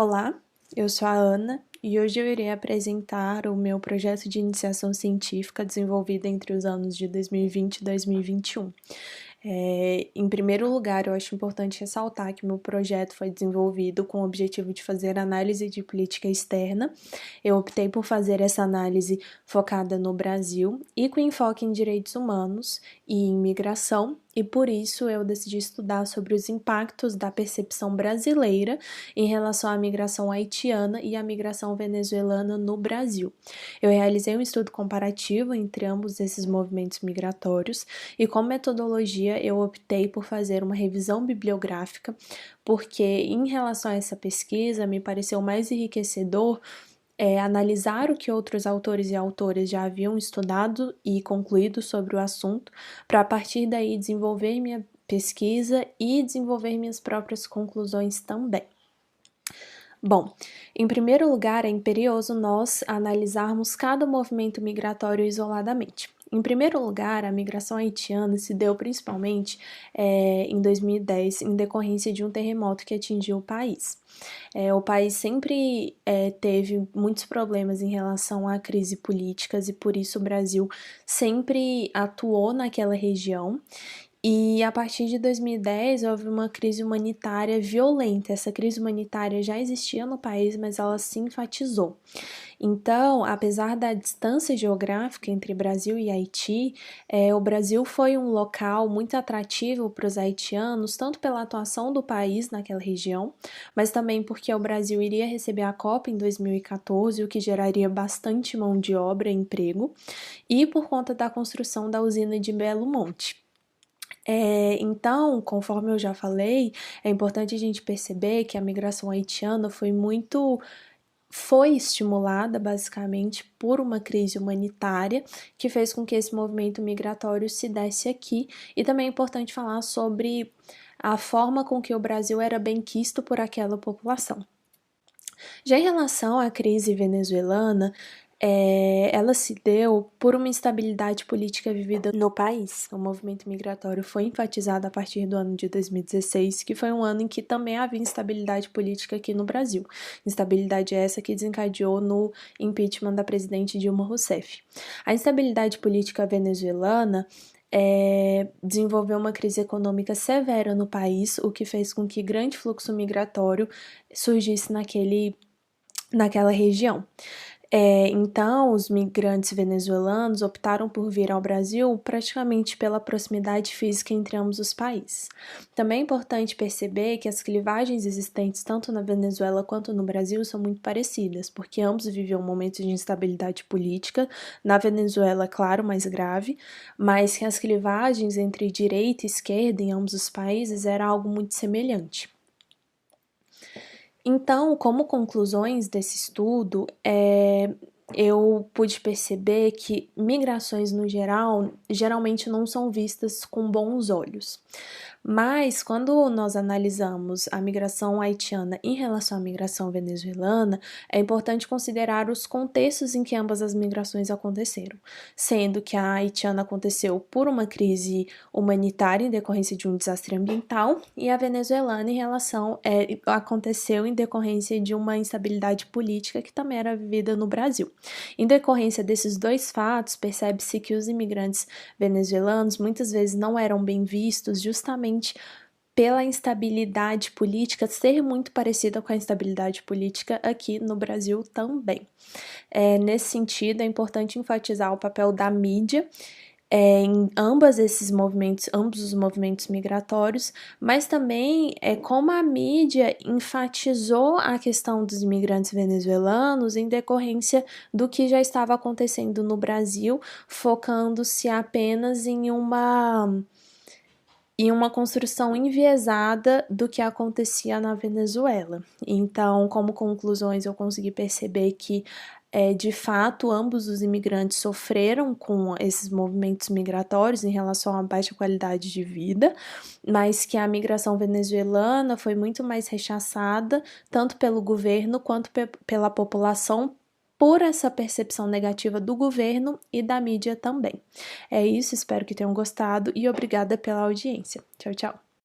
Olá, eu sou a Ana e hoje eu irei apresentar o meu projeto de iniciação científica desenvolvido entre os anos de 2020 e 2021. Em primeiro lugar, eu acho importante ressaltar que meu projeto foi desenvolvido com o objetivo de fazer análise de política externa. Eu optei por fazer essa análise focada no Brasil e com enfoque em direitos humanos e em migração, e por isso eu decidi estudar sobre os impactos da percepção brasileira em relação à migração haitiana e à migração venezuelana no Brasil. Eu realizei um estudo comparativo entre ambos esses movimentos migratórios e, como metodologia, eu optei por fazer uma revisão bibliográfica, porque em relação a essa pesquisa me pareceu mais enriquecedor analisar o que outros autores e autoras já haviam estudado e concluído sobre o assunto, para a partir daí desenvolver minha pesquisa e desenvolver minhas próprias conclusões também. Bom, em primeiro lugar, é imperioso nós analisarmos cada movimento migratório isoladamente. Em primeiro lugar, a migração haitiana se deu principalmente em 2010, em decorrência de um terremoto que atingiu o país. O país sempre teve muitos problemas em relação a crises políticas e por isso o Brasil sempre atuou naquela região. E a partir de 2010 houve uma crise humanitária violenta. Essa crise humanitária já existia no país, mas ela se enfatizou. Então, apesar da distância geográfica entre Brasil e Haiti, o Brasil foi um local muito atrativo para os haitianos, tanto pela atuação do país naquela região, mas também porque o Brasil iria receber a Copa em 2014, o que geraria bastante mão de obra e emprego, e por conta da construção da usina de Belo Monte. Então, conforme eu já falei, é importante a gente perceber que a migração haitiana foi estimulada basicamente por uma crise humanitária que fez com que esse movimento migratório se desse aqui, e também é importante falar sobre a forma com que o Brasil era bem quisto por aquela população. Já em relação à crise venezuelana, ela se deu por uma instabilidade política vivida no país. O movimento migratório foi enfatizado a partir do ano de 2016, que foi um ano em que também havia instabilidade política aqui no Brasil. Instabilidade essa que desencadeou no impeachment da presidente Dilma Rousseff. A instabilidade política venezuelana desenvolveu uma crise econômica severa no país, o que fez com que grande fluxo migratório surgisse naquela região. Então, os migrantes venezuelanos optaram por vir ao Brasil praticamente pela proximidade física entre ambos os países. Também é importante perceber que as clivagens existentes tanto na Venezuela quanto no Brasil são muito parecidas, porque ambos viviam momentos de instabilidade política, na Venezuela, claro, mais grave, mas que as clivagens entre direita e esquerda em ambos os países era algo muito semelhante. Então, como conclusões desse estudo, eu pude perceber que migrações no geral geralmente não são vistas com bons olhos. Mas quando nós analisamos a migração haitiana em relação à migração venezuelana, é importante considerar os contextos em que ambas as migrações aconteceram, sendo que a haitiana aconteceu por uma crise humanitária em decorrência de um desastre ambiental e a venezuelana aconteceu em decorrência de uma instabilidade política que também era vivida no Brasil. Em decorrência desses dois fatos, percebe-se que os imigrantes venezuelanos muitas vezes não eram bem vistos justamente pela instabilidade política ser muito parecida com a instabilidade política aqui no Brasil também. Nesse sentido, é importante enfatizar o papel da mídia em ambos os movimentos migratórios, mas também como a mídia enfatizou a questão dos imigrantes venezuelanos em decorrência do que já estava acontecendo no Brasil, focando-se apenas em uma construção enviesada do que acontecia na Venezuela. Então, como conclusões, eu consegui perceber que de fato, ambos os imigrantes sofreram com esses movimentos migratórios em relação à baixa qualidade de vida, mas que a migração venezuelana foi muito mais rechaçada, tanto pelo governo quanto pela população, por essa percepção negativa do governo e da mídia também. É isso, espero que tenham gostado e obrigada pela audiência. Tchau, tchau.